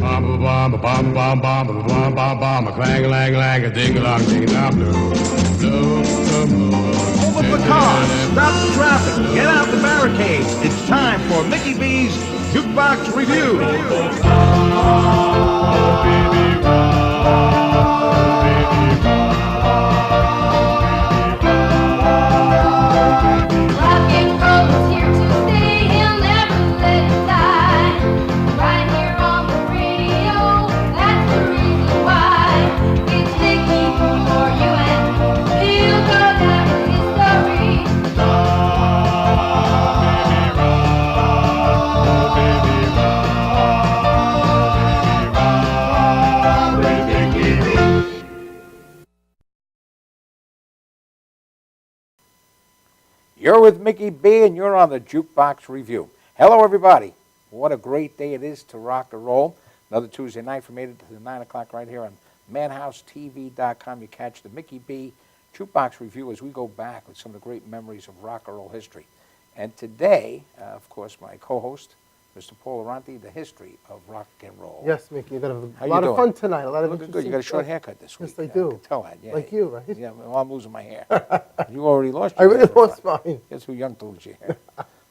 Bum bum bum bum bum bum bum bum bum, a clang a lang lang, a ding a long ding a blue, blue, blue. Hold up the car, stop the traffic, get out the barricades. It's time for Mickey B's Jukebox Review. Rock and roll is here to stay, he'll never let it die. Right here on the radio, that's the reason why. It's Mickey for you and he'll go down in history. You're with Mickey B, and you're on the Jukebox Review. Hello, everybody. What a great day it is to rock and roll. Another Tuesday night from 8 to 9 o'clock right here on MadhouseTV.com. You catch the Mickey B Jukebox Review as we go back with some of the great memories of rock and roll history. And today, of course, my co-host, Mr. Paul Aranti, the history of rock and roll. Yes, Mickey, you're going to How have a you lot of doing? fun tonight. A lot of Looking good. You got a short haircut this week. Yes, I I do. can tell that. Yeah. Like you, right? Yeah, well, I'm losing my hair. You already lost I your really hair. lost mine. You're too young to lose your hair.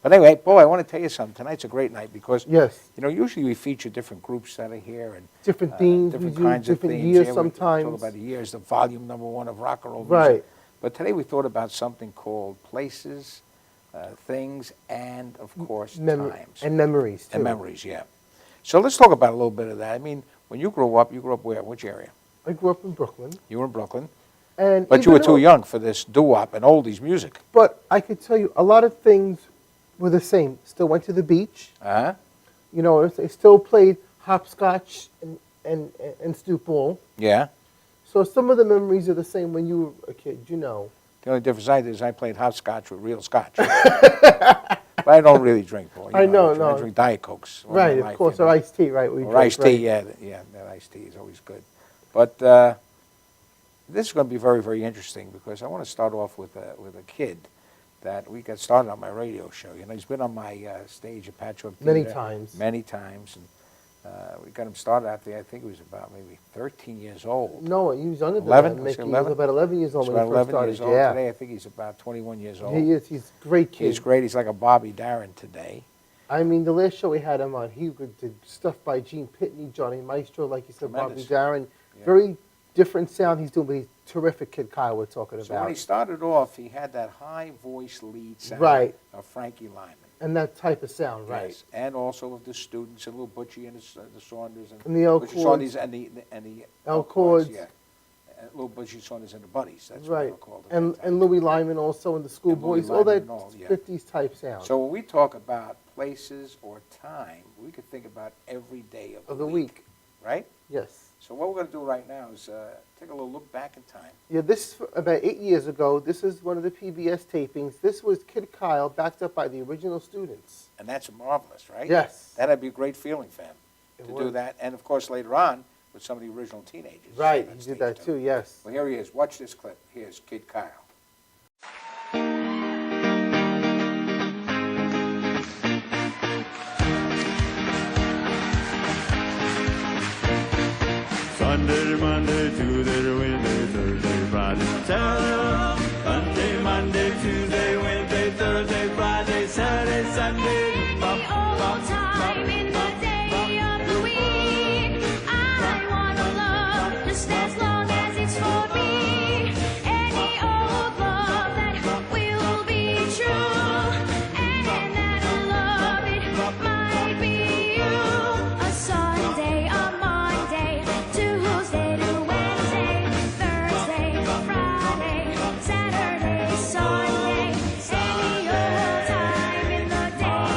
But anyway, Paul, I want to tell you something. Tonight's a great night because, Yes. you know, usually we feature different groups that are here and Different themes, different we do kinds of different themes. years Yeah, we sometimes. talk about the years, the volume #1 of rock and roll music. Right. But today we thought about something called places, things, and, of course, times. And memories, too. And memories, yeah. So let's talk about a little bit of that. I mean, when you grew up where? Which area? I grew up in Brooklyn. You were in Brooklyn. And But you were even too though- young for this doo-wop and oldies music. But I could tell you, a lot of things were the same. Still went to the beach. Uh-huh. You know, I still played hopscotch and stoop ball. Yeah. So some of the memories are the same when you were a kid, you know. The only difference is I played hopscotch with real scotch. But I don't really drink, Paul. I know, no. I drink Diet Cokes. all Right, my of life, course, you or know. iced tea, right? We Or drank, iced tea, right. yeah, that iced tea is always good. But this is going to be very, very interesting because I want to start off with a kid that we got started on my radio show. You know, he's been on my stage at Patchwork Many Theater times. Many times. And we got him started out there, I think he was about maybe 13 years old. No, he was under 11? that, Was he Mickey. He 11? was about 11 years old He's when about he first 11 started. years old. Yeah. Today I think he's about 21 years old. He is. He's a great kid. He's great. He's like a Bobby Darin today. I mean, the last show we had him on, he did stuff by Gene Pitney, Johnny Maestro, like you said, Tremendous. Bobby Darin. Yeah. Very different sound he's doing, but he's a terrific kid, Kyle, we're talking So when about. he started off, he had that high voice lead sound Right. of Frankie Lyman. And that type of sound, right. Yes, and also of the students, and Little Butchie and the Saunders, And the L Butchie chords. Saunders and the L chords. yeah, and Little Butchie Saunders and the Buddies. That's what Right. they were called. at that time. And Louis Lyman also, and the Schoolboys, all Lyman that and all, yeah. 50s type sound So when we talk about places or time, we could think about every day of the week, right? Yes. So what we're going to do right now is take a little look back in time. Yeah, this about 8 years ago. This is one of the PBS tapings. This was Kid Kyle, backed up by the original students. And that's marvelous, right? Yes. That'd be a great feeling for him It to do would. that. And, of course, later on, with some of the original teenagers. Right, on he stage, did that too, yes. Well, here he is. Watch this clip. Here's Kid Kyle. Sunday, Monday, Tuesday, Wednesday, Thursday, Friday, Saturday. Sunday, Monday, Tuesday, Wednesday, Thursday, Friday, Saturday, Sunday. Any old time in the day of the week, I wanna love just as long as it's for me. Any old love that will be true, and that'll love it might be you. A Sunday, a Monday, Tuesday to Wednesday, Thursday, Friday, Saturday, Sunday. Any old time in the day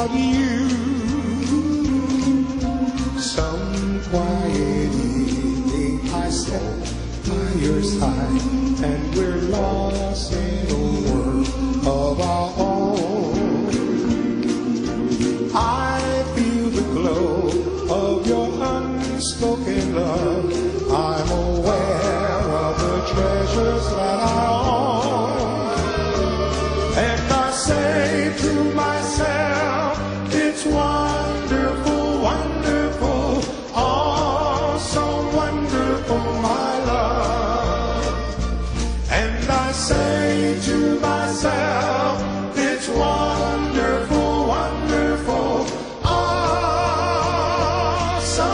without you. Some quiet evening I sat by your side, and we're lost in a world of our own. I feel the glow of your unspoken love. I'm aware of the treasures that I own. And I say to myself, it's wonderful, wonderful, oh, so wonderful, my love. And I say to myself, it's wonderful, wonderful, oh, so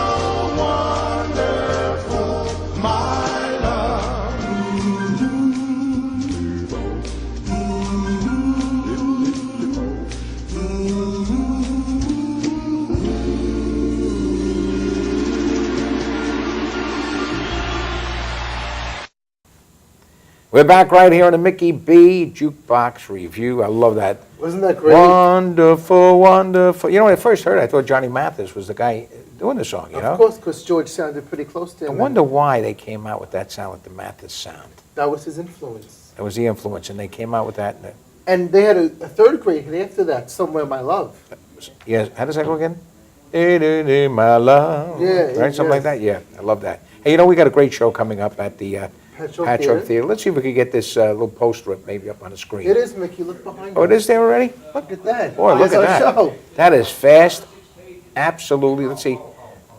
wonderful, my love. We're back right here on the Mickey B Jukebox Review. I love that. Wasn't that great? Wonderful, wonderful. You know, when I first heard it, I thought Johnny Mathis was the guy doing the song, you know? Of course, because George sounded pretty close to I him. wonder why they came out with that sound, with the Mathis sound. That was his influence. That was the influence, and they came out with that. And And they had a third grade hit after that, Somewhere My Love. yeah, how does that go again? My love. Yeah, Right, something like yes. that? Yeah, I love that. Hey, you know, we got a great show coming up at the Patchwork Patchwork Theater. Theater. Let's see if we can get this little poster up, maybe up on the screen. It is, Mickey. Look behind Oh, you. it is there already? Look at that. Boy, look That's at our that. show. That is fast. Absolutely. Let's see.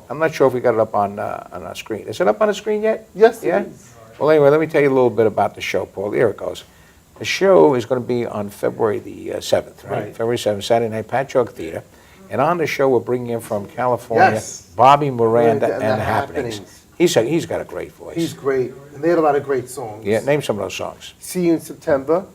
I'm not sure if we got it up on our screen. Is it up on the screen yet? Yes, it Yeah? is. Well, anyway, let me tell you a little bit about the show, Paul. Here it goes. The show is going to be on February the 7th, right? Right. February 7th, Saturday night, Patchwork Theater. And on the show, we're bringing in from California, Yes. Bobby Miranda Miranda and the Happenings. He's got a great voice. He's great. And they had a lot of great songs. Yeah, name some of those songs. See You in September.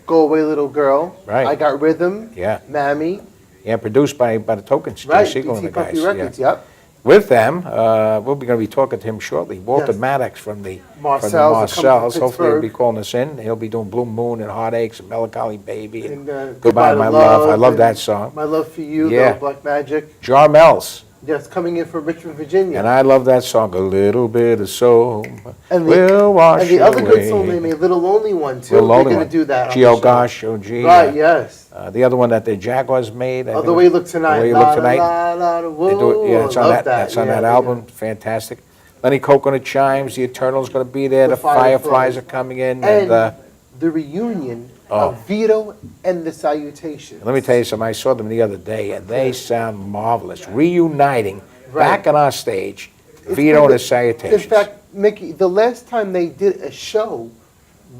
Go Away Little Girl. Right. I Got Rhythm. Yeah. Mammy. Yeah, produced by the Tokens, Jay Right. Siegel and BT the guys. Puppy Records, yep. With them, we'll be going to be talking to him shortly. Walter Yes. Maddox from the Marcel's Marcells. that comes from Hopefully, he'll be Pittsburgh. calling us in. He'll be doing Blue Moon and Heartaches and Melancholy Baby and, And Goodbye, My Love. I love and that song. My Love for You, Yeah. Little Black Magic. Jarmels. Yes, coming in from Richmond, Virginia. And I love that song. A little bit of soul And will wash and the other away. good song they made, Little Lonely One, too. Little They're Lonely going One. to do that on G.O. the show. Gosh, O.G. Right, yes. The other one that the Jaguars made. I Oh, think The Way You Look Tonight. The Way You La, Look la, Tonight. la, la, la, They whoa. do it, yeah, it's on Love that. That's on Yeah, that yeah. album. Fantastic. Lenny Coconut Chimes. The Eternal's going to be there. The The Fireflies Fireflies. are coming in. And And the reunion Oh. of Vito and the Salutations. let me tell you something. I saw them the other day, and they sound marvelous. Reuniting back on our stage, It's Vito and been the Salutations. In fact, Mickey, the last time they did a show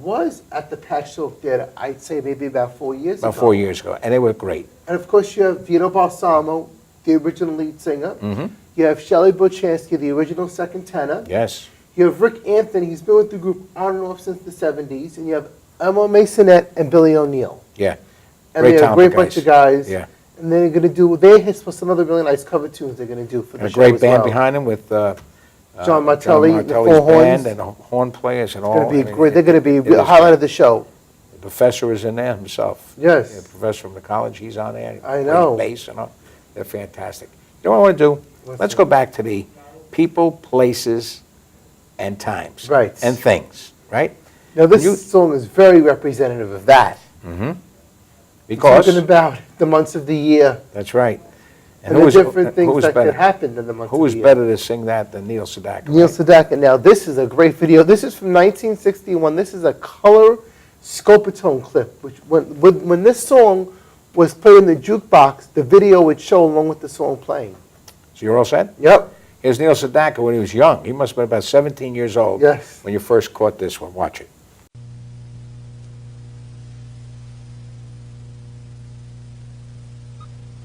was at the Patchwork Theater, I'd say maybe about 4 years ago. about 4 years ago, and they were great. And of course, you have Vito Balsamo, the original lead singer. Mm-hmm. You have Shelley Bochansky, the original second tenor. Yes. You have Rick Anthony, he's been with the group on and off since the 70s. And you have Emma Masonette and Billy O'Neill. Yeah. And Great they're a talented great bunch guys. of guys. Yeah. And they're going to do, they have some other really nice cover tunes they're going to do for the And a show great as band well. behind them with John Martelli, the Martelli's four horns. band and the horn players and all. It's going to I be mean, great. They're going to it be the is highlight great. of the show. The professor is in there himself. Yes. Yeah, the professor from the college, he's on there. He I plays know. bass and all. They're fantastic. You know what I want to do? Let's go back to the people, places, and times. Right. And things, right? Now, this You- song is very representative of that. Because Talking about the months of the year that's right. and the different things that better? could happen in the months Who of is the year. better to sing that than Neil Sedaka? Neil Sedaka. Now, this is a great video. This is from 1961. This is a color Scopatone clip. Which when this song was played in the jukebox, the video would show along with the song playing. So you're all set? Yep. Here's Neil Sedaka when he was young. He must have been about 17 years old Yes. when you first caught this one. Watch it.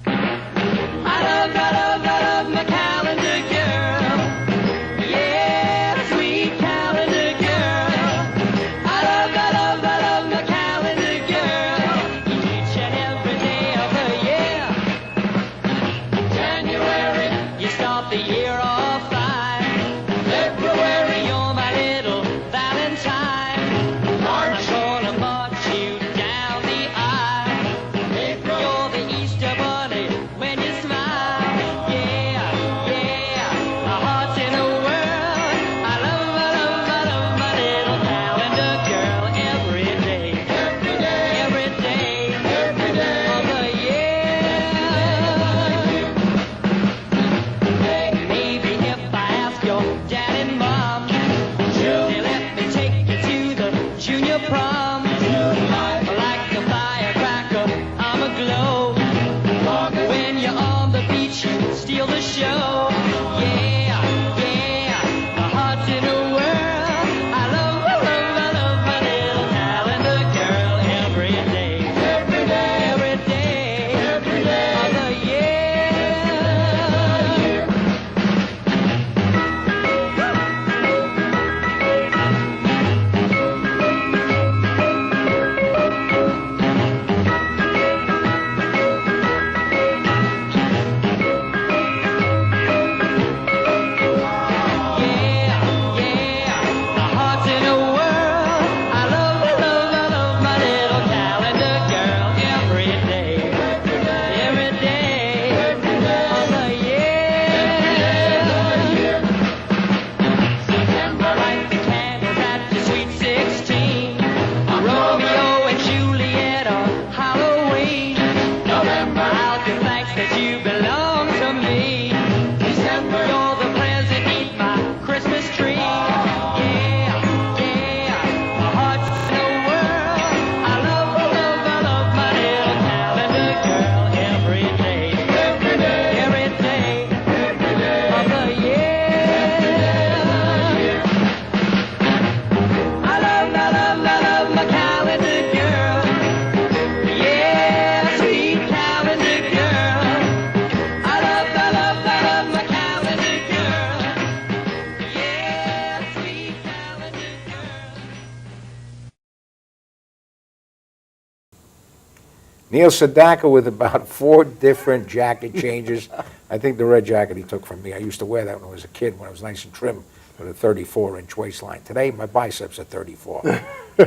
I love my calendar girl. Yeah, sweet calendar girl. I love my calendar girl. Each and every day of the year. January, you start the year off fine. February, you're my little Valentine. Neil Sedaka with about 4 different jacket changes. I think the red jacket he took from me. I used to wear that when I was a kid, when I was nice and trim with a 34-inch waistline. Today, my biceps are 34. You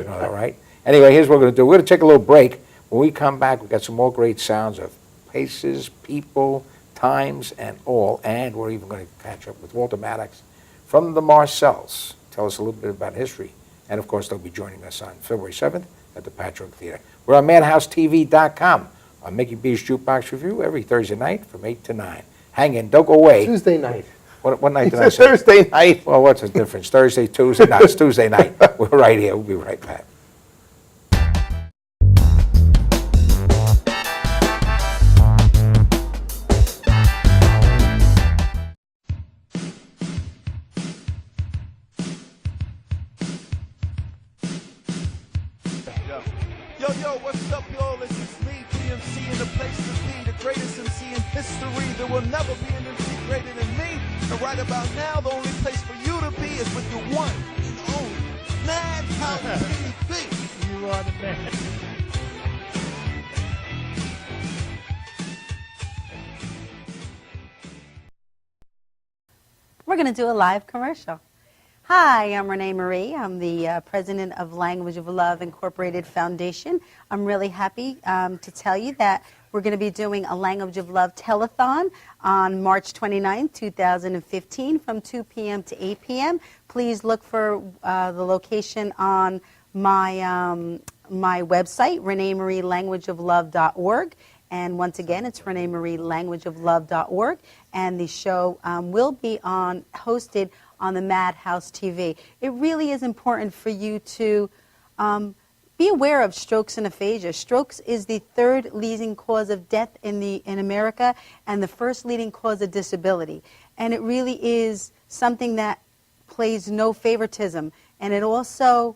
know that, right? Anyway, here's what we're going to do. We're going to take a little break. When we come back, we've got some more great sounds of places, people, times, and all. And we're even going to catch up with Walter Maddox from the Marcells. Tell us a little bit about history. And, of course, they'll be joining us on February 7th at the Patchwork Theater. We're on MadhouseTV.com on Mickey B's Jukebox Review every Thursday night from 8 to 9. Hang in, don't go away. Tuesday night. What night He did I said say? Thursday night. Well, what's the difference? Thursday, Tuesday? No, it's Tuesday night. We're right here. We'll be right back. Yo, what's up, y'all? This is me, DMC, in the place to be, the greatest MC in history. There will never be an MC greater than me. And right about now, the only place for you to be is with your one and only Madhouse TV. You are the man. We're going to do a live commercial. Hi, I'm Renee Marie. I'm the president of Language of Love Incorporated Foundation. I'm really happy to tell you that we're going to be doing a Language of Love telethon on March 29, 2015 from 2 p.m. to 8 p.m. Please look for the location on my website, ReneeMarieLanguageOfLove.org. And once again, it's ReneeMarieLanguageOfLove.org. And the show will be hosted on the Madhouse TV. It really is important for you to be aware of strokes and aphasia. Strokes is the 3rd leading cause of death in America and the 1st leading cause of disability. And it really is something that plays no favoritism. And it also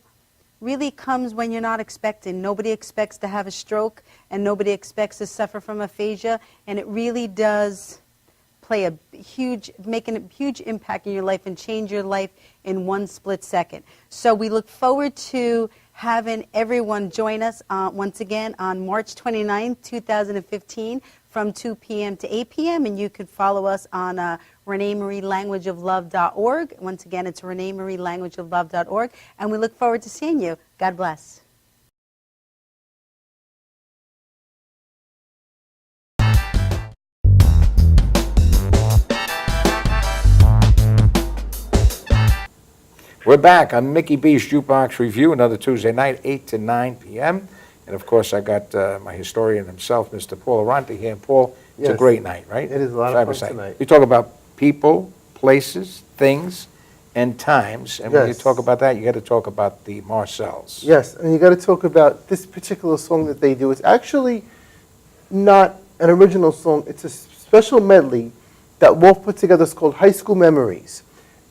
really comes when you're not expecting. Nobody expects to have a stroke, and nobody expects to suffer from aphasia. And it really does make a huge impact in your life and change your life in one split second. So we look forward to having everyone join us once again on March 29, 2015 from 2 p.m. to 8 p.m. And you can follow us on ReneeMarieLanguageOfLove.org. Once again, it's ReneeMarieLanguageOfLove.org. And we look forward to seeing you. God bless. We're back on Mickey B's Jukebox Review, another Tuesday night, 8 to 9 p.m. And, of course, I got my historian himself, Mr. Paul Arante here. And, Paul, it's a great night, right? It is a lot of fun tonight. You talk about people, places, things, and times. And when you talk about that, you got to talk about the Marcells. Yes, and you got to talk about this particular song that they do. It's actually not an original song. It's a special medley that Wolf put together. It's called High School Memories.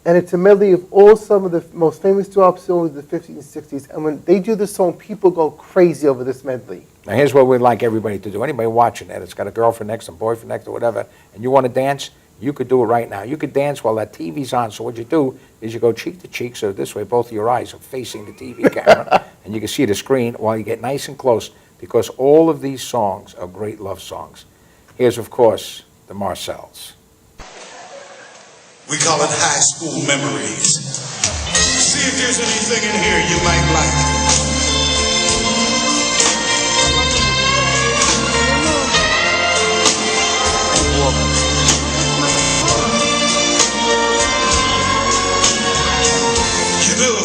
And it's a medley of some of the most famous doo-wop songs of the 50s and 60s. And when they do this song, people go crazy over this medley. Now, here's what we'd like everybody to do. Anybody watching that, it's got a girlfriend next, a boyfriend next, or whatever, and you want to dance, you could do it right now. You could dance while that TV's on. So what you do is you go cheek to cheek, so this way both of your eyes are facing the TV camera, and you can see the screen while you get nice and close, because all of these songs are great love songs. Here's, of course, the Marcells. We call it High School Memories. See if there's anything in here you might like. You know,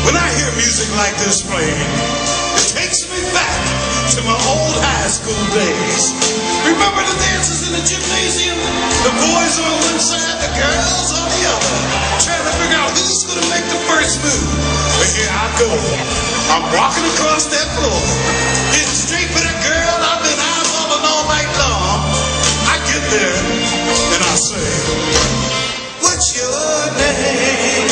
when I hear music like this playing, it takes me back to my old high school days. Remember the dances in the gymnasium? The boys on one side, the girls on the other, trying to figure out who's going to make the first move. But here I go. I'm walking across that floor, getting straight for that girl I've been eyeballing all night long. I get there, and I say, what's your name?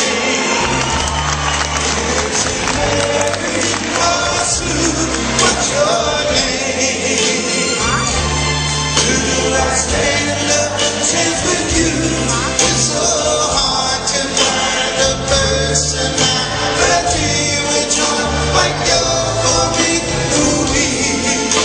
What's your name? Do I stand up a chance with you? It's so hard to find a personality which one like you're for me. Ooh-wee.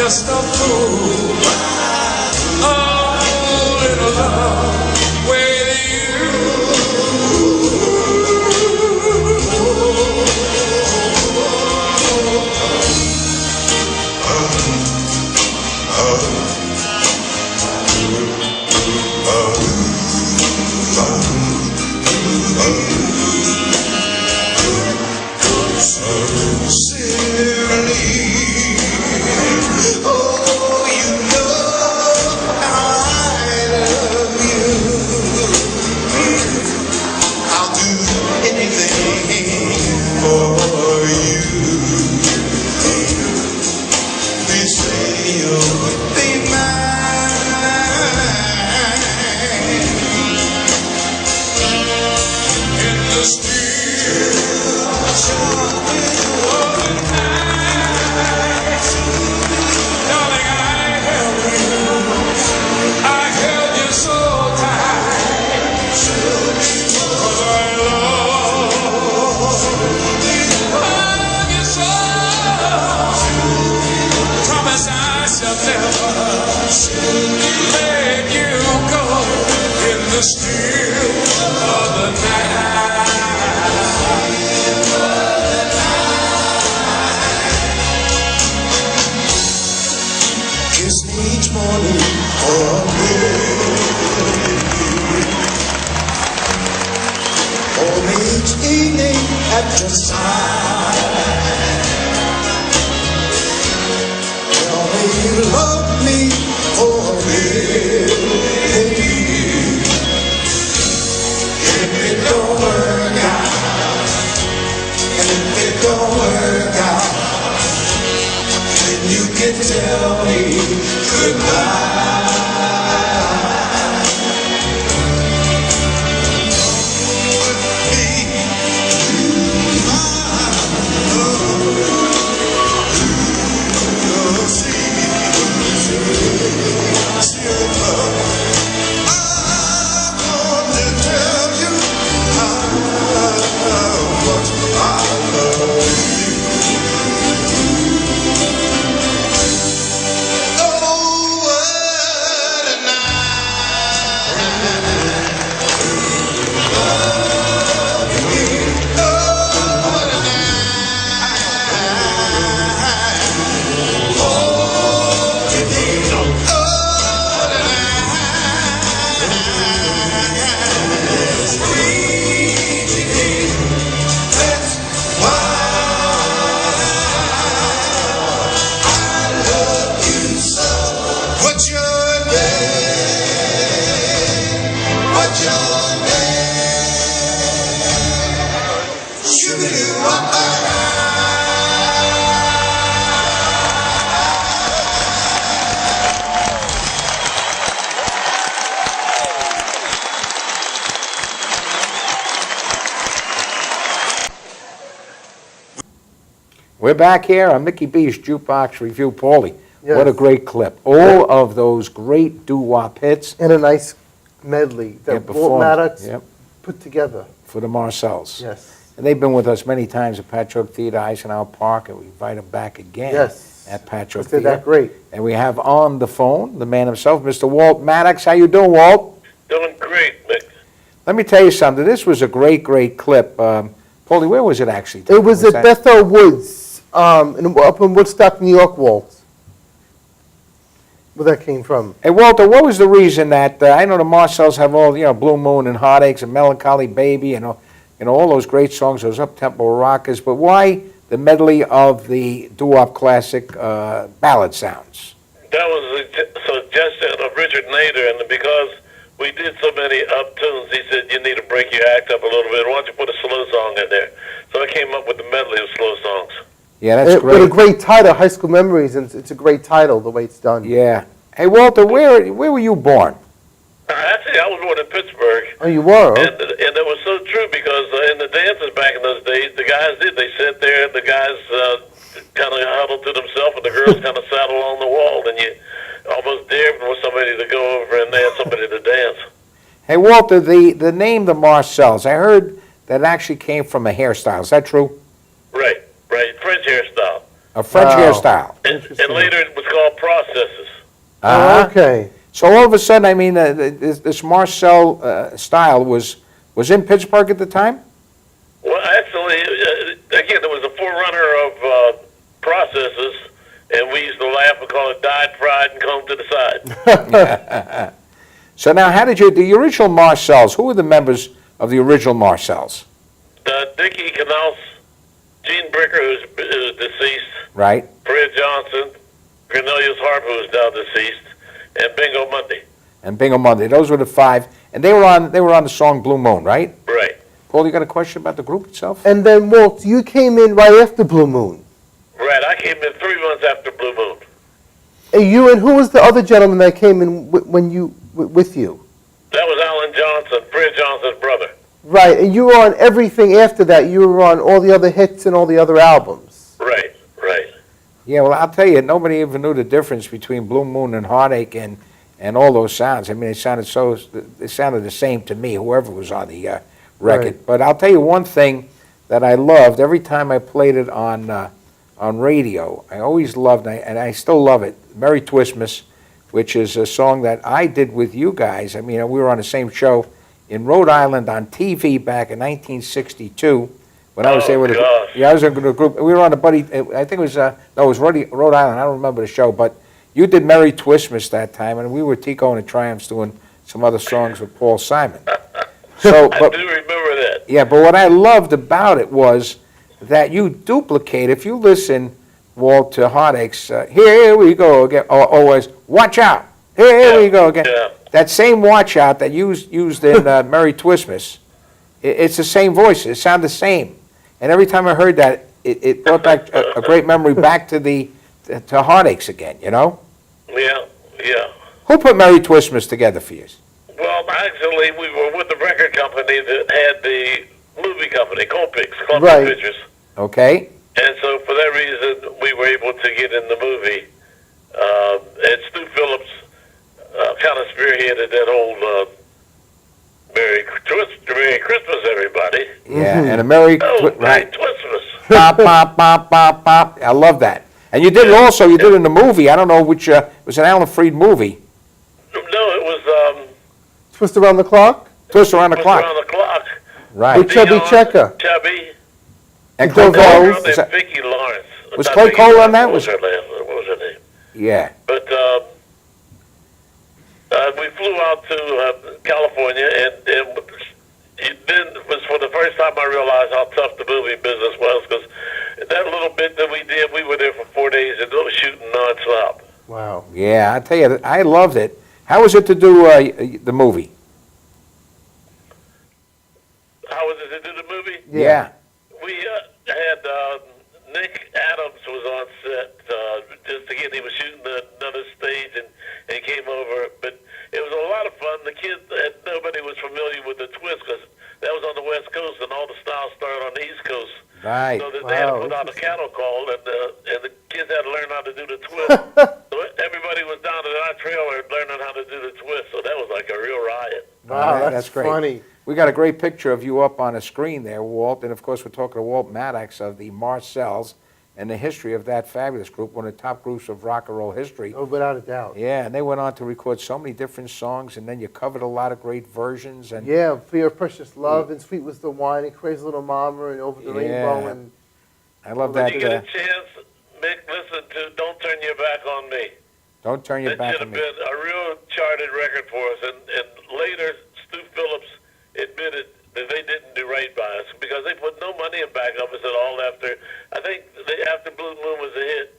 just a fool. Oh, little love with We're back here on Mickey B's Jukebox Review. Paulie, Yes. what a great clip. All of those great doo-wop hits. And a nice medley that Walt performed, Maddox yep, put together. for the Marcells. Yes. And they've been with us many times at Patchogue Theater, Eisenhower Park, and we invite them back again Yes. at Patchogue They're Theater. that great. And we have on the phone the man himself, Mr. Walt Maddox. How you doing, Walt? Doing great, Mick. Let me tell you something. This was a great, great clip. Paulie, where was it actually? It was at that- Bethel Woods, up in Woodstock, New York, Walt. Where that came from. Hey, Walter, what was the reason that, I know the Marcells have all, Blue Moon and Heartaches and Melancholy Baby and all those great songs, those up-tempo rockers, but why the medley of the doo-wop classic ballad sounds? That was a suggestion of Richard Nader, and because we did so many up tunes, he said, you need to break your act up a little bit. Why don't you put a slow song in there? So I came up with the medley of slow songs. Yeah, that's What a great. great title, High School Memories, and it's a great title, the way it's done. Yeah. Hey, Walter, where were you born? Actually, I was born in Pittsburgh. Oh, you were? And it was so true because in the dances back in those days, the guys did. They sat there, the guys kind of huddled to themselves, and the girls kind of sat along the wall, and you almost dared for somebody to go over and they had somebody to dance. Hey, Walter, the name the Marcells, I heard that actually came from a hairstyle. Is that true? Right, French hairstyle. A French Wow. hairstyle. And later it was called Processes. Uh-huh. Okay. So all of a sudden, I mean, this Marcel style was in Pittsburgh at the time? Well, actually, again, it was a forerunner of Processes, and we used to laugh and call it dyed, fried, and combed to the side. So now, how did the original Marcels, who were the members of the original Marcels? Dickie Canals, Gene Bricker, who's deceased, Right? Fred Johnson, Cornelius Harp, who's now deceased, and Bingo Monday. And Bingo Monday. Those were the five. And they were on the song Blue Moon, right? Right. Paul, you got a question about the group itself? And then, Walt, you came in right after Blue Moon. Right. I came in 3 months after Blue Moon. And who was the other gentleman that came in with you? That was Alan Johnson, Fred Johnson's brother. Right, and you were on everything after that. You were on all the other hits and all the other albums. Right, right. Yeah, well, I'll tell you, nobody even knew the difference between Blue Moon and Heartache and all those sounds. I mean, they sounded the same to me, whoever was on the record. Right. But I'll tell you one thing that I loved every time I played it on radio. I always loved, and I still love it, Merry Twistmas, which is a song that I did with you guys. I mean, we were on the same show in Rhode Island on TV back in 1962 when I was there with I was in a group. We were on I think it was it was Rhode Island. I don't remember the show, but you did Merry Twistmas that time, and we were Tico and the Triumphs doing some other songs with Paul Simon. So, I do remember that. Yeah, but what I loved about it was that you duplicate. If you listen, Walt, to Heartache's "Here We Go Again," or always "Watch Out," "Here We Go Again." Yeah. That same "Watch Out" that used in "Merry Twistmas," it's the same voice. It sounded the same, and every time I heard that, it brought back a great memory back to Heartaches again. You know? Yeah, yeah. Who put "Merry Twistmas" together for you? Well, actually, we were with the record company that had the movie company, Colpix, Columbia Right. Pictures. Okay. And so for that reason, we were able to get in the movie. And Stu Phillips kind of spearheaded that whole Merry Christmas, everybody. Yeah, and a Merry Merry Twistmas. Bop, bop, bop, bop, bop. I love that. And you did it also, you did it in the movie. I don't know which, it was an Alan Freed movie. No, it was Twist Around the Clock? Twist Around the Clock. Around the Clock. Right. With Chubby Checker. Chubby. And Clay Cole. And Vicki Lawrence. Was Not Clay Vicki Cole on Lawrence, that? What was her name? Yeah. But we flew out to California, and then it was for the first time I realized how tough the movie business was, because that little bit that we did, we were there for 4 days and it was shooting nonstop. Wow. Yeah, I tell you, I loved it. How was it to do the movie? How was it to do the movie? Yeah. We had Nick Adams was on set. Just again, he was shooting another stage, and he came over. But it was a lot of fun. The kids, nobody was familiar with the twist because that was on the West Coast, and all the styles started on the East Coast. Right. So that they had to put out a cattle call, and the kids had to learn how to do the twist. So everybody was down at our trailer learning how to do the twist. So that was like a real riot. Wow, that's great. funny. We got a great picture of you up on a screen there, Walt. And of course, we're talking to Walt Maddox of the Marcels and the history of that fabulous group, one of the top groups of rock and roll history. Oh, without a doubt. Yeah, and they went on to record so many different songs, and then you covered a lot of great versions. And Yeah, For Your Precious Love, and Sweet Was the Wine, and Crazy Little Mama, and Over the Rainbow, and I love When that. you get a chance, Mick, listen to "Don't Turn Your Back on Me." Don't turn your That back should on have me. been a real charted record for us. And later, Stu Phillips admitted that they didn't do right by us because they put no money in back of us at all after, I think after Blue Moon was a hit,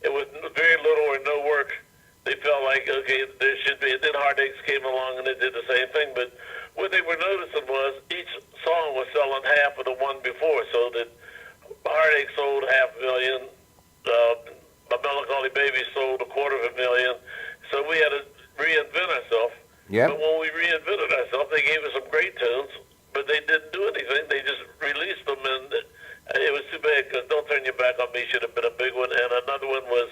it was very little or no work. They felt like, okay, there should be, and then Heartaches came along and they did the same thing. But what they were noticing was each song was selling half of the one before, so that Heartache sold 500,000, My Melancholy Baby sold 250,000, so we had to reinvent ourselves. Yep. But when we reinvented ourselves, they gave us some great tunes, but they didn't do anything. They just released them, and it was too bad because "Don't Turn Your Back on Me" should have been a big one, and another one was,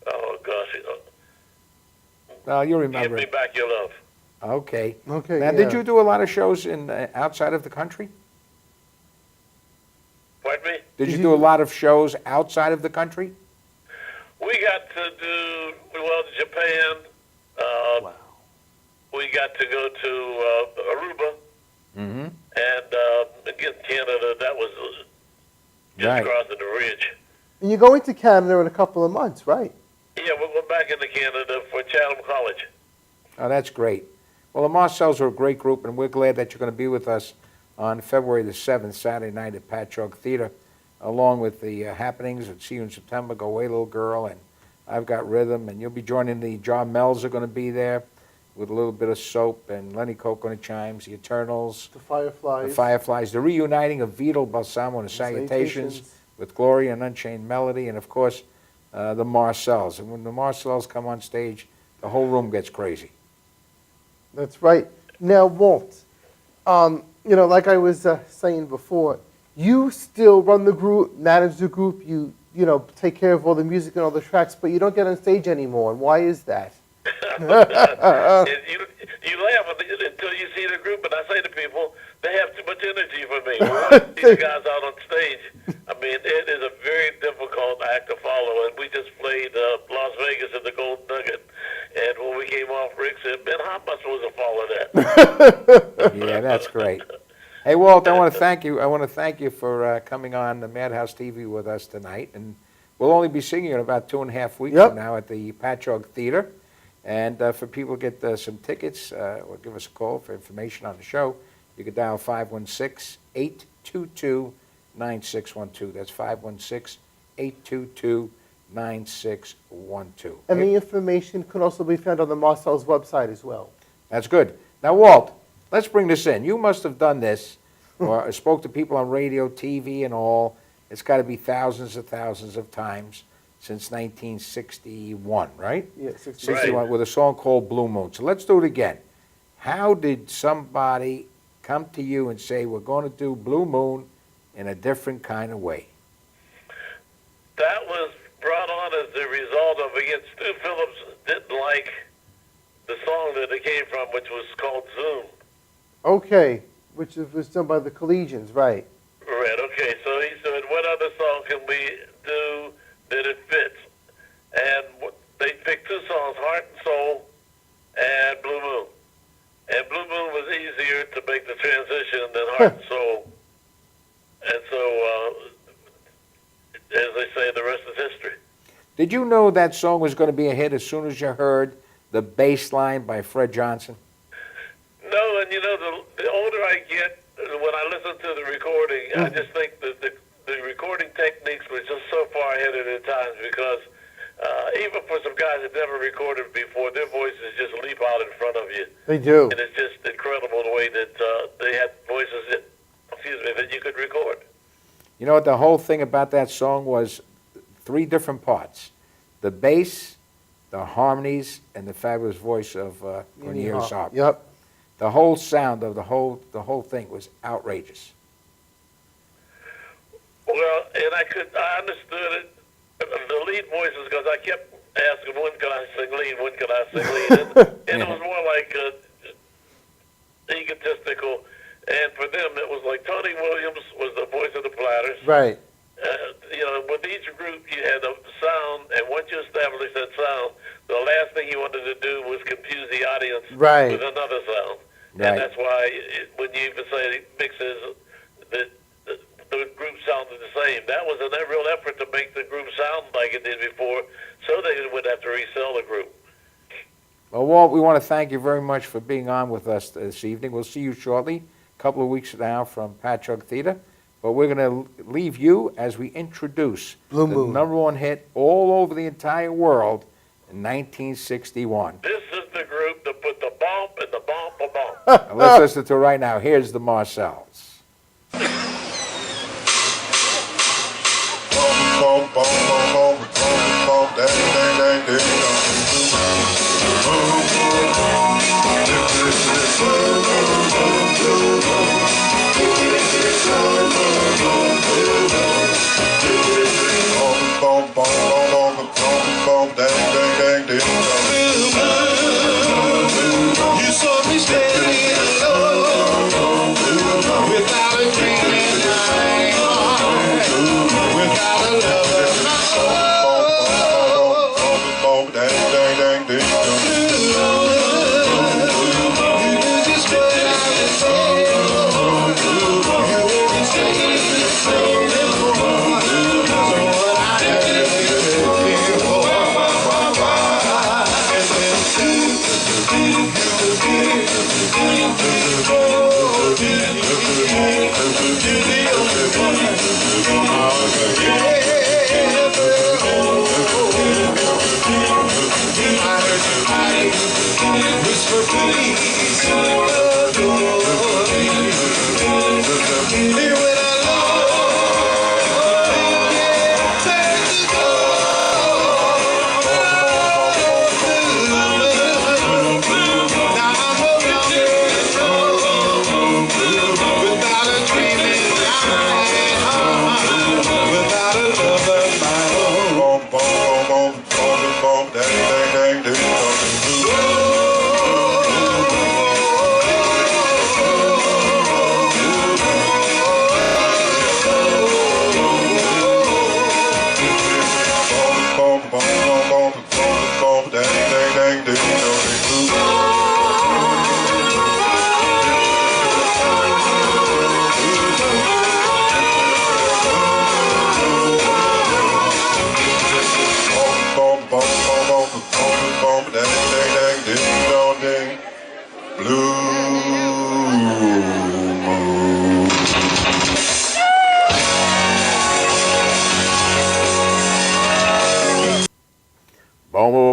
oh gosh, Well, you "Give remember Me it. Back Your Love." Okay. Okay, Now, yeah. did you do a lot of shows in outside of the country? Pardon me? Did you do a lot of shows outside of the country? We got to do, well, Japan. Wow. We got to go to Aruba. Mm-hmm. And again, Canada, that was just Right. crossing the ridge. And you're going to Canada in a couple of months, right? Yeah, we're going back into Canada for Chatham College. Oh, that's great. Well, the Marcells are a great group, and we're glad that you're going to be with us on February the 7th, Saturday night at Patchogue Theater, along with the happenings at See You in September, Go Away Little Girl, and I've Got Rhythm, and you'll be joining the John Mells are going to be there with a little bit of Soap, and Lenny Coco and the Chimes, the Eternals, The Fireflies. the Fireflies, the reuniting of Vito Balsamo and the Salutations with Gloria and Unchained Melody, and of course, the Marcells. And when the Marcells come on stage, the whole room gets crazy. That's right. Now, Walt, like I was saying before, you still run the group, manage the group, you take care of all the music and all the tracks, but you don't get on stage anymore. And why is that? You laugh until you see the group, and I say to people, they have too much energy for me. When I see the guys out on stage, I mean, it is a very difficult act to follow. And we just played Las Vegas at the Golden Nugget, and when we came off, Rick said, "Man, how much was a follow that?" Yeah, that's great. Hey, Walt, I want to thank you. I want to thank you for coming on the Madhouse TV with us tonight, and we'll only be seeing you in about 2.5 weeks from now at the Patchogue Theater. And for people to get some tickets, or give us a call for information on the show, you can dial 516-822-9612. That's 516-822-9612. And the information can also be found on the Marcel's website as well. That's good. Now, Walt, let's bring this in. You must have done this, or spoke to people on radio, TV, and all. It's got to be thousands of times since 1961, right? Yeah, 61. 61, with a song called Blue Moon. So let's do it again. How did somebody come to you and say, we're going to do Blue Moon in a different kind of way? That was brought on as the result of, again, Stu Phillips didn't like the song that it came from, which was called Zoom. Okay, which was done by the Collegians, right? Right, okay. So he said, what other song can we do that it fits? And they picked two songs, Heart and Soul and Blue Moon. And Blue Moon was easier to make the transition than Heart and Soul. And so, as they say, the rest is history. Did you know that song was going to be a hit as soon as you heard the bass line by Fred Johnson? No, and the older I get, when I listen to the recording, I just think that the recording techniques were just so far ahead of their times, because even for some guys that never recorded before, their voices just leap out in front of you. They do. And it's just incredible the way that they had voices that you could record. You know what, the whole thing about that song was 3 different parts. The bass, the harmonies, and the fabulous voice of Cornelius Harp. Yep. The whole sound of the whole thing was outrageous. Well, and I understood it, the lead voices, because I kept asking, when can I sing lead, when can I sing lead? And it was more like egotistical. And for them, it was like Tony Williams was the voice of the Platters. Right. With each group, you had a sound, and once you established that sound, the last thing you wanted to do was confuse the audience with another sound. Right. And that's why when you even say mixes, the group sounded the same. That was a real effort to make the group sound like it did before, so they would have to resell the group. Well, Walt, we want to thank you very much for being on with us this evening. We'll see you shortly, a couple of weeks now from Patchogue Theater. But we're going to leave you as we introduce Blue the Moon. #1 hit all over the entire world in 1961. This is the group that put the bump and the bump a bump. Now, let's listen to it right now. Here's the Marcells. You saw me standing alone with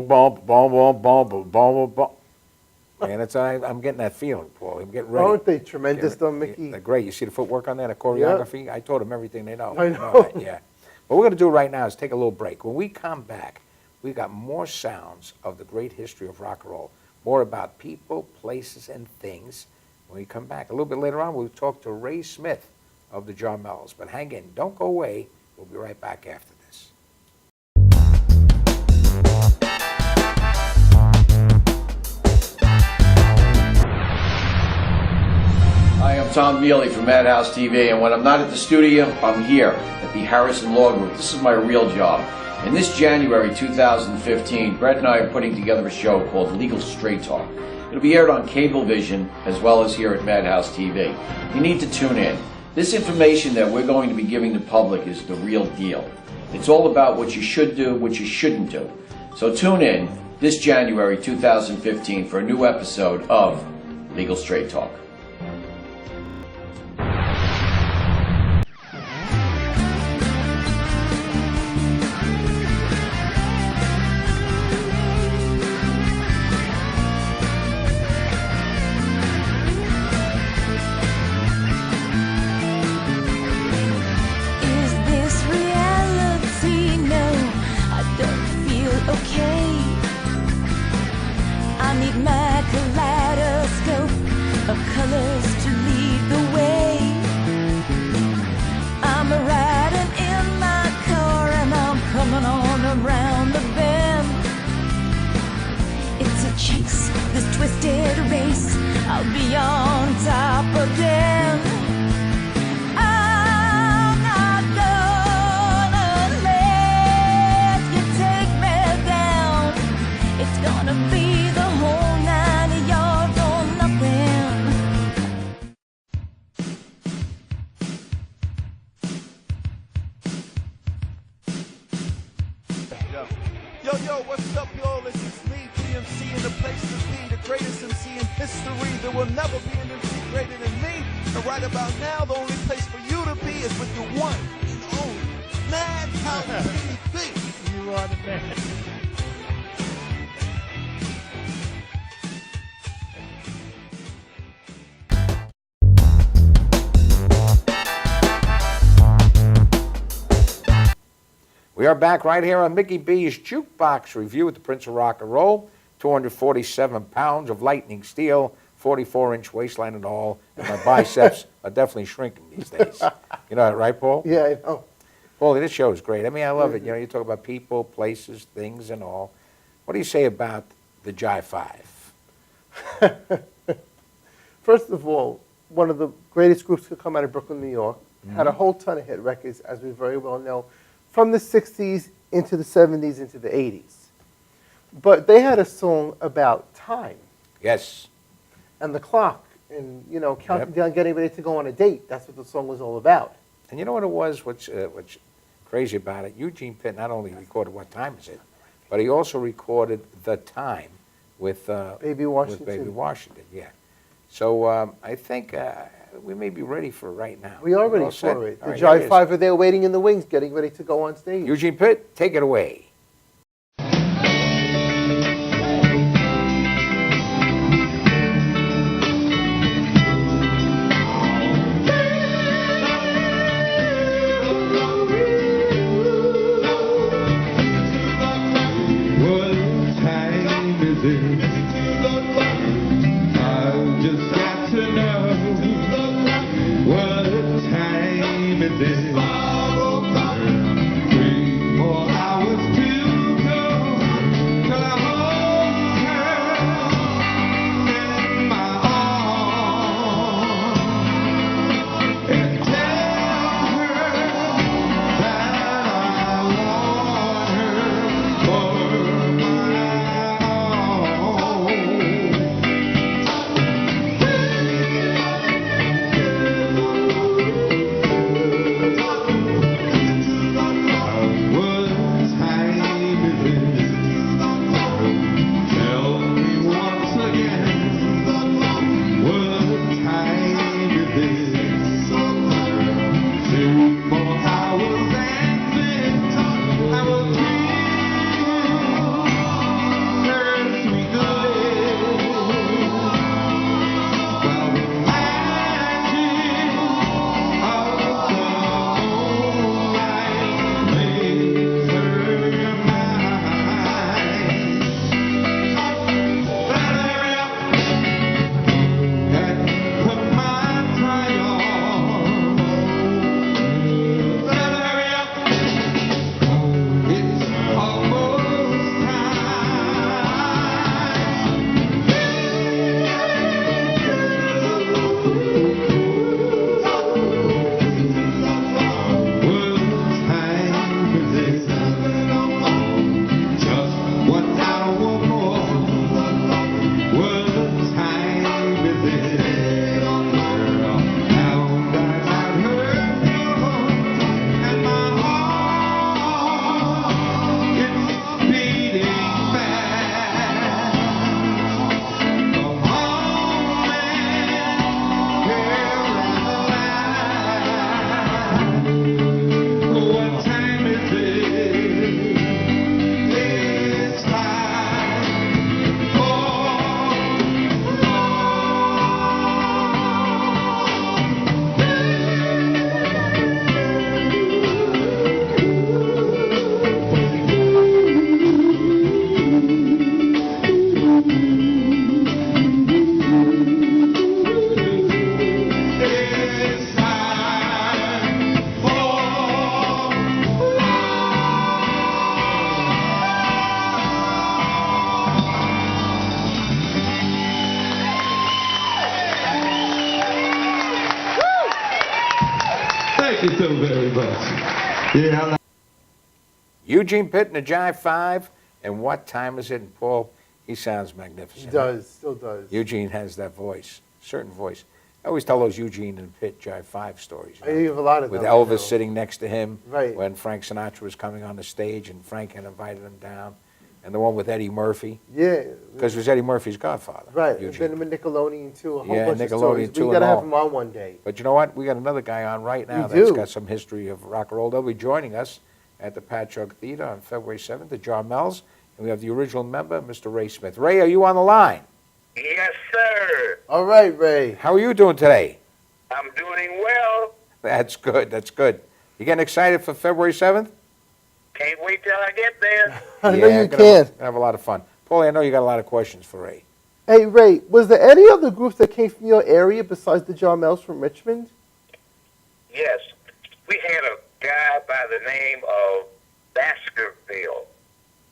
boom, boom, boom, boom, boom, boom, boom. Man, I'm getting that feeling, Paul. I'm getting ready. Aren't they tremendous, though, Mickey? They're great. You see the footwork on that, the choreography? I taught them everything they know. I You know. that, yeah. What we're going to do right now is take a little break. When we come back, we've got more sounds of the great history of rock and roll, more about people, places, and things. When we come back, a little bit later on, we'll talk to Ray Smith of the Jarmells. But hang in. Don't go away. We'll be right back after this. Hi, I'm Tom Mealy from Madhouse TV, and when I'm not at the studio, I'm here at the Harrison Law Group. This is my real job. And this January 2015, Brett and I are putting together a show called Legal Straight Talk. It'll be aired on Cablevision as well as here at Madhouse TV. You need to tune in. This information that we're going to be giving the public is the real deal. It's all about what you should do, what you shouldn't do. So tune in this January 2015 for a new episode of Legal Straight Talk. Is this reality? No, I don't feel okay. I need my kaleidoscope of colors to lead the way. I'm riding in my car and I'm coming on around the bend. It's a chase, this twisted race. I'll be on top again. I'm not gonna let you take me down. It's gonna be the whole 9 yards or nothing. Yo, what's up, y'all? This is me, GMC, in the place to be, the greatest MC in history. There will never be an MC greater than me. And right about now, the only place for you to be is with the one and only Madhouse TV. You are the man. We are back right here on Mickey B's Jukebox Review with the Prince of Rock and Roll. 247 pounds of lightning steel, 44-inch waistline and all. And my biceps are definitely shrinking these days. You know that, right, Paul? Yeah, I know. Paul, this show is great. I mean, I love it. You know, you talk about people, places, things, and all. What do you say about the Jive 5? First of all, one of the greatest groups to come out of Brooklyn, New York, had a whole ton of hit records, as we very well know, from the 60s into the 70s into the 80s. But they had a song about time Yes. and the clock and, you know, counting down, getting ready to go on a date. That's what the song was all about. And you know what it was? What's crazy about it? Eugene Pitt not only recorded What Time Is It, but he also recorded The Time with Baby Washington. With Baby Washington, yeah. So I think we may be ready for it right now. We are All ready set? for it. All The right, here it Jive is. 5 are there waiting in the wings, getting ready to go on stage. Eugene Pitt, take it away. What time is it? I've just got to know. What time is it? 3 more hours to go. Till I hold her in my arms and tell her that I want her for my own. What time is it? Tell me once again. What time is it? 2 more hours and then I will dream Yeah. Eugene Pitt and the Jive 5, and What Time Is It? And Paul, he sounds He magnificent. does, still does. Eugene has that voice, certain voice. I always tell those Eugene and Pitt Jive 5 stories. You have a lot of with them, Elvis you know. sitting next to him Right. when Frank Sinatra was coming on the stage and Frank had invited him down. And the one with Eddie Murphy, Yeah. because it was Eddie Murphy's godfather. Right. Eugene. Been with Nickelodeon too. A whole Yeah, bunch of Nickelodeon stories. too We gotta and have all. him on one day. But you know what? We got another guy on right now We that's do. got some history of rock and roll. They'll be joining us at the Patchogue Theater on February 7th, the Jarmels. And we have the original member, Mr. Ray Smith. Ray, are you on the line? Yes, sir. All right, Ray. How are you doing today? I'm doing well. That's good, that's good. You getting excited for February 7th? Can't wait till I get there. I know you gonna can. have a lot of fun. Paulie, I know you got a lot of questions for Ray. Hey, Ray, was there any other groups that came from your area besides the Jarmels from Richmond? Yes. We had a guy by the name of Baskerville.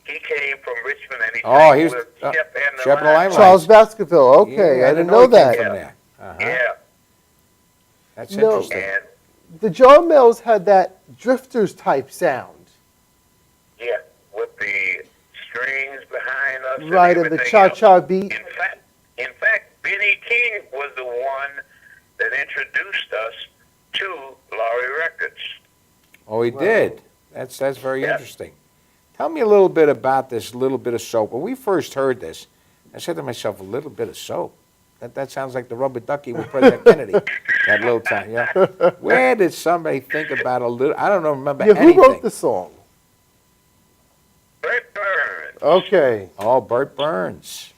He came from Richmond and he Oh, sang he was with Shep Shep and the and the Limelight. Limelight. Charles Baskerville. Okay, Yeah, I didn't know he came that. from there. Uh-huh. Yeah. That's No. interesting. And The Jarmels had that Drifters type sound. yeah, with the strings behind us. Right, and the everything cha-cha else. beat. In fact, Benny King was the one that introduced us to Laurie Records. Oh, he Wow. did. That's very Yeah. interesting. Tell me a little bit about this little bit of soap. When we first heard this, I said to myself, a little bit of soap? That sounds like the rubber ducky with President Kennedy. That little time, yeah. Where did somebody think about a little? I don't know, remember Yeah, anything. who wrote the song? Bert Burns, Okay. Oh, Bert Burns.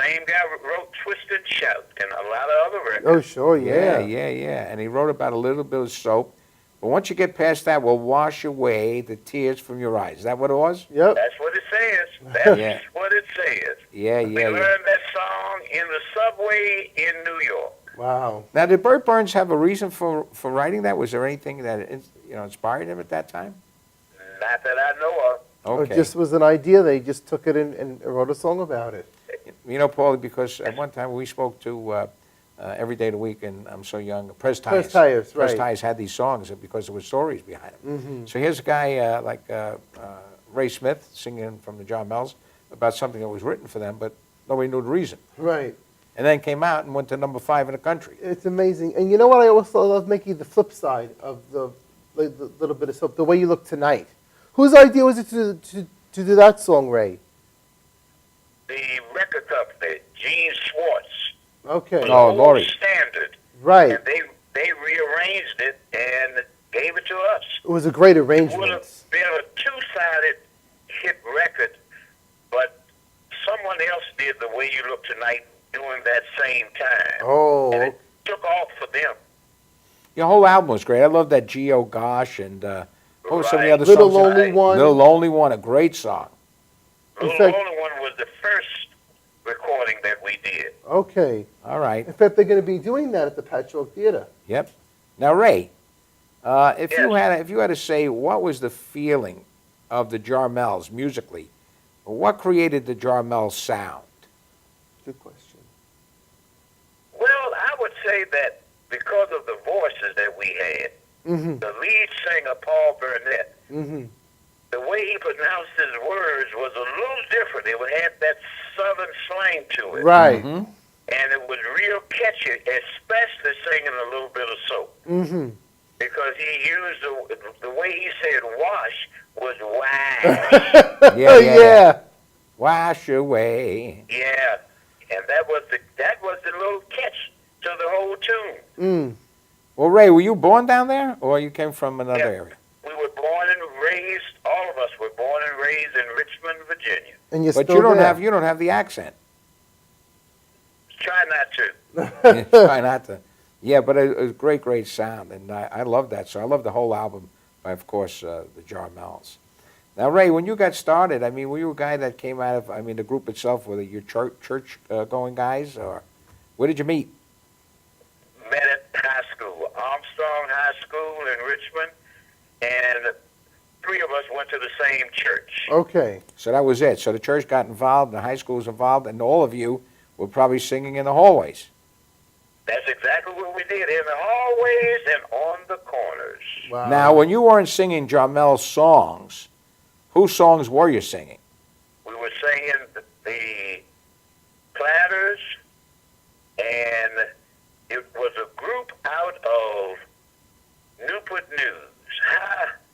same guy who wrote Twist and Shout and a lot of other records. Oh, sure, Yeah, yeah. yeah. And he wrote about a little bit of soap. But once you get past that, we'll wash away the tears from your eyes. Is that what it was? Yep. That's what it says. That's Yeah. what it says. Yeah, We yeah, yeah. learned that song in the subway in New York. Wow. Now, did Bert Burns have a reason for writing that? Was there anything that inspired him at that time? Not that I know of. Or Okay. it just was an idea. They just took it and wrote a song about it. You know, Paulie, because at one time we spoke to Every Day of the Week, and I'm so young, Press Tires. Press Tires, Press right. Tires had these songs because there were stories behind them. Mm-hmm. So here's a guy like Ray Smith singing from the Jarmels about something that was written for them, but nobody knew the reason. Right. And then came out and went to number 5 in the country. It's amazing. And you know what I also love, Mickey? The flip side of the little bit of soap, The Way You Look Tonight. Whose idea was it to do that song, Ray? The record company, Gene Schwartz, Okay. was Oh, the Laurie. gold standard. Right. And they rearranged it and gave it to us. It was a great It would arrangement. have been a two-sided hit record, but someone else did The Way You Look Tonight during that same time. Oh. And it took off for them. Your whole album was great. I love that G.O. Gosh and what were some of the Right. other Little songs? Lonely One. Little Lonely One, a great song. In Little fact- Lonely One was the first recording that we did. Okay. All right. In fact, they're going to be doing that at the Patchogue Theater. Yep. Now, Ray, if you Yes. had to say what was the feeling of the Jarmels musically, what created the Jarmels sound? Good question. Well, I would say that because of the voices that we had, Mm-hmm. the lead singer, Paul Burnett, Mm-hmm. the way he pronounced his words was a little different. It had that southern slang to it. Right. Mhm. And it was real catchy, especially singing a little bit of soap. Mm-hmm. Because he used the way he said wash was wash. Yeah, yeah, yeah. Wash away. Yeah. And that was the little catch to the whole tune. Mm. Well, Ray, were you born down there, or you came from another Yeah. area? We were born and raised, all of us were born and raised in Richmond, Virginia. And you're But still you don't there. have the accent. Try not to. Try not to. Yeah, but it was great sound, and I love that. So I love the whole album by, of course, the Jarmels. Now, Ray, when you got started, I mean, were you a guy that came out of, I mean, the group itself, were your church-going guys, or where did you meet? Met at high school, Armstrong High School in Richmond, and 3 of us went to the same church. Okay. So that was it. So the church got involved, the high school was involved, and all of you were probably singing in the hallways. That's exactly what we did, in the hallways and on the corners. Wow. Now, when you weren't singing Jamel's songs, whose songs were you singing? We were singing the Platters, and it was a group out of Newport News.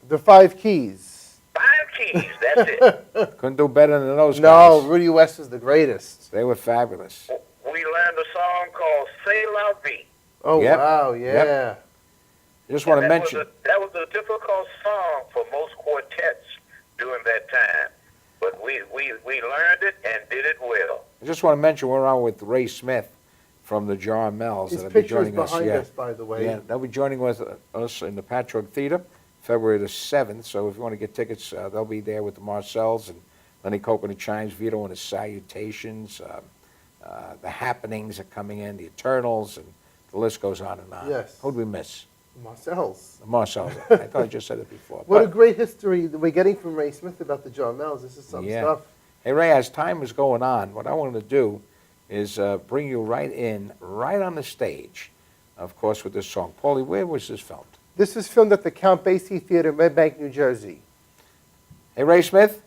The Five Keys. 5 Keys, that's it. Couldn't do better than those No, guys. Rudy West was the greatest. They were fabulous. We learned a song called "C'est la vie." Oh, Yep. wow, yeah. Yep. I just want to mention. That was a difficult song for most quartets during that time, but we learned it and did it well. I just want to mention we're on with Ray Smith from the Jarmels. His that'll be picture is joining us. behind Yeah. us, by the way. Yeah, they'll be joining with us in the Patchogue Theater, February the 7th. So if you want to get tickets, they'll be there with the Marcells and Lenny Coconut Chimes, Vito and his Salutations. The Happenings are coming in, the Eternals, and the list goes on and on. Yes. Who'd we miss? Marcel's. The Marcells. I thought I just said it before. What a But- great history that we're getting from Ray Smith about the Jarmels. This is some Yeah. stuff. Hey, Ray, as time is going on, what I want to do is bring you right on the stage, of course, with this song. Paulie, where was this filmed? This was filmed at the Count Basie Theater in Red Bank, New Jersey. Hey, Ray Smith,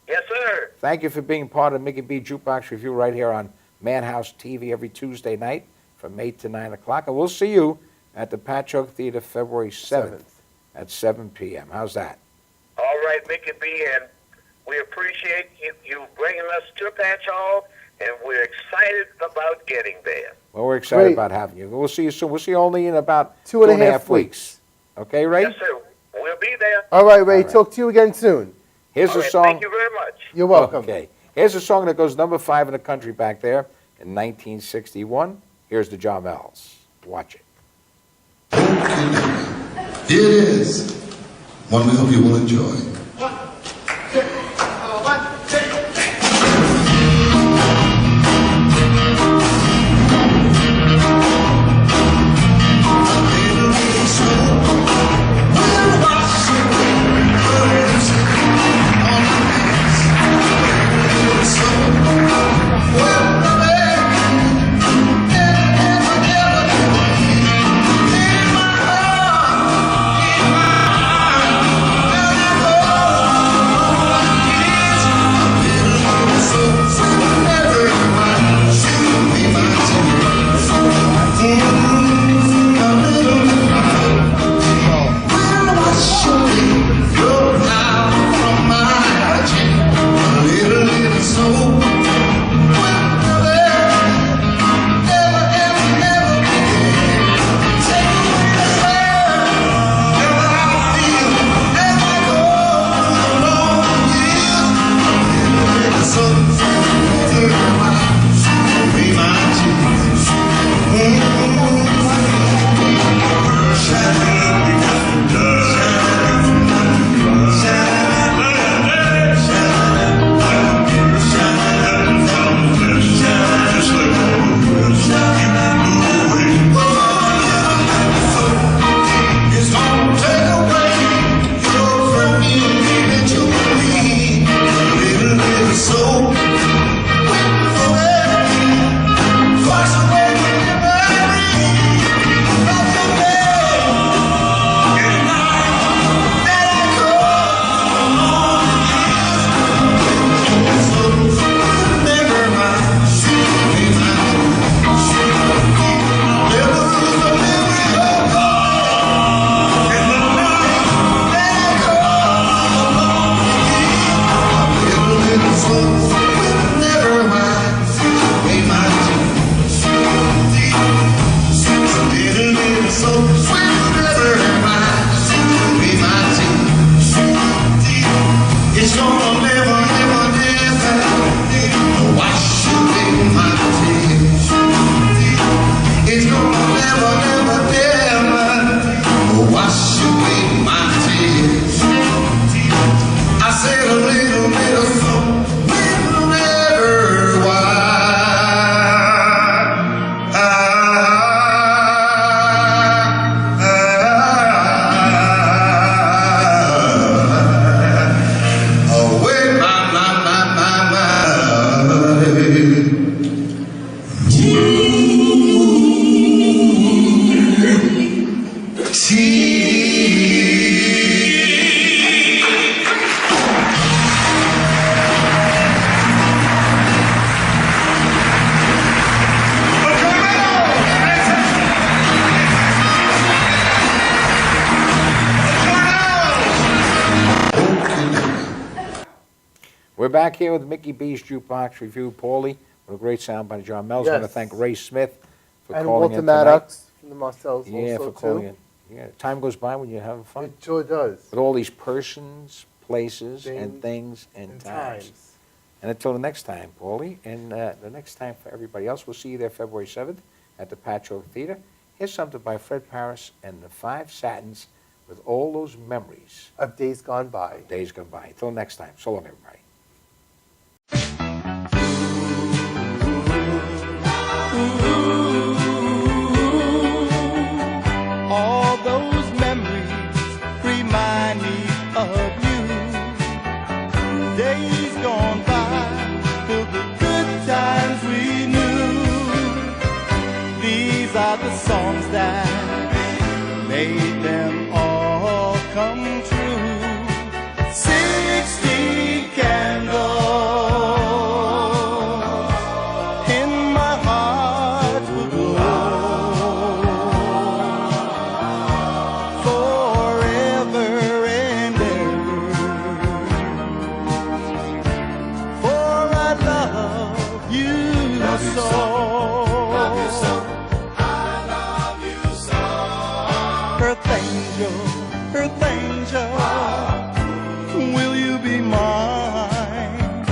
Yes, sir. thank you for being part of Mickey B Jukebox Review right here on Madhouse TV every Tuesday night from 8 to 9 o'clock. And we'll see you at the Patchogue Theater February 7th at 7 p.m. How's that? All right, Mickey B, and we appreciate you bringing us to Patchogue, and we're excited about getting there. Well, we're excited Great. about having you. We'll see you soon. We'll see you only in about Two and a half weeks. Okay, Ray? Yes, sir. We'll be there. All right, Ray. All right. Talk to you again soon. Here's All a right, song. thank you very much. You're welcome. Okay. Here's a song that goes number 5 in the country back there in 1961. Here's the Jarmels. Watch it. Here it is. One we hope you will enjoy. Oh, We're back here with Mickey B's Jukebox Review. Paulie, what a great sound by John Mells. I want to Yes. thank Ray Smith for And calling Walter in tonight. Maddox from the Marcells Yeah, also for calling too. in. Yeah, time goes by when you're having fun. It sure does. With all these persons, places, and Things things and and times. times. And until the next time, Paulie, and the next time for everybody else, we'll see you there February 7th at the Patchogue Theater. Here's something by Fred Paris and the Five Satins with all those memories Of days gone by. of days gone by. Until next time, so long, everybody. All those memories remind me of you. Days gone by, filled with good times we knew. These are the songs that made them all come true. 60 candles in my heart will glow forever and ever. For I love you so. Earth angel, earth angel, will you be mine?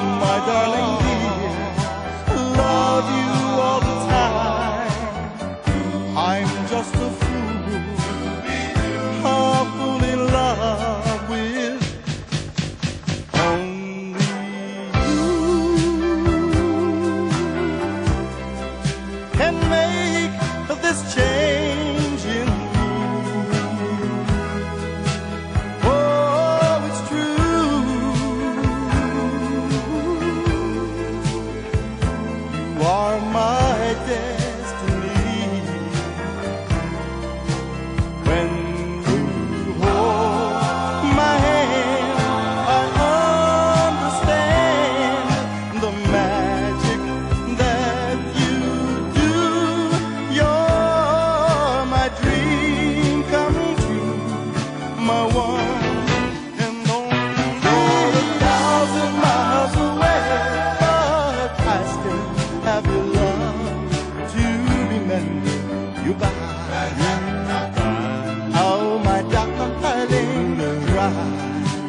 My darling dear, love you all the time. I'm just a fool in love with only you. Can make this change in me. Oh, it's true. You are my destiny. When you hold my hand, I understand the magic that you do. You're my dream come true, my one and only. 1,000 miles away, but I still have your love to remember you by. Oh, my darling, dry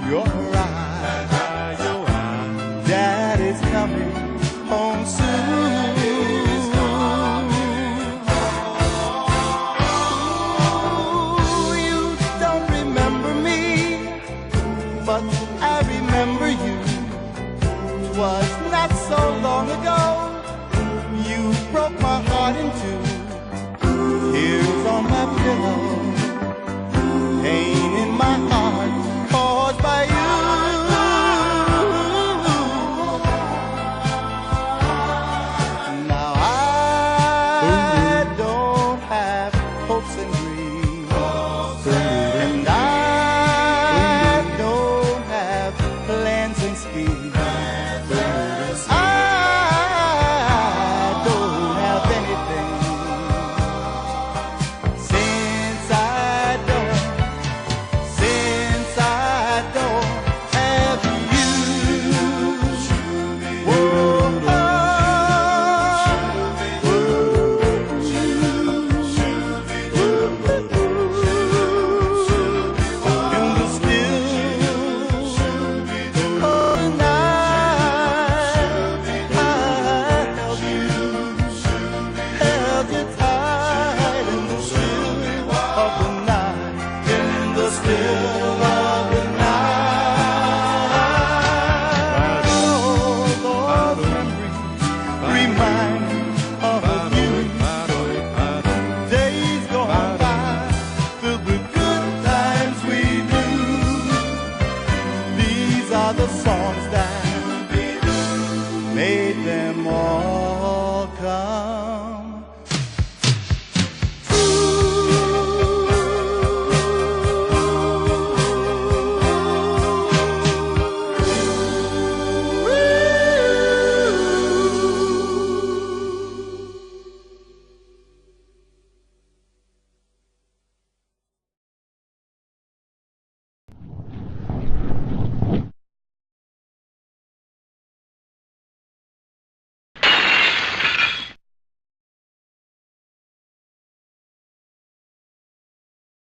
your eyes. Daddy's coming home soon. Ooh, you don't remember me, but I remember you. 'Twas not so long ago, you broke my heart in two. Tears on my pillow, pain in my heart caused by you. Now I don't have hopes and dreams, and I don't have plans and schemes. I don't have anything. Since I don't have you. Whoa, in the still of the night, I held you tight in the still of the night, in the still of the night. All those memories remind me of you. Days gone by, filled with good times we knew. These are the songs that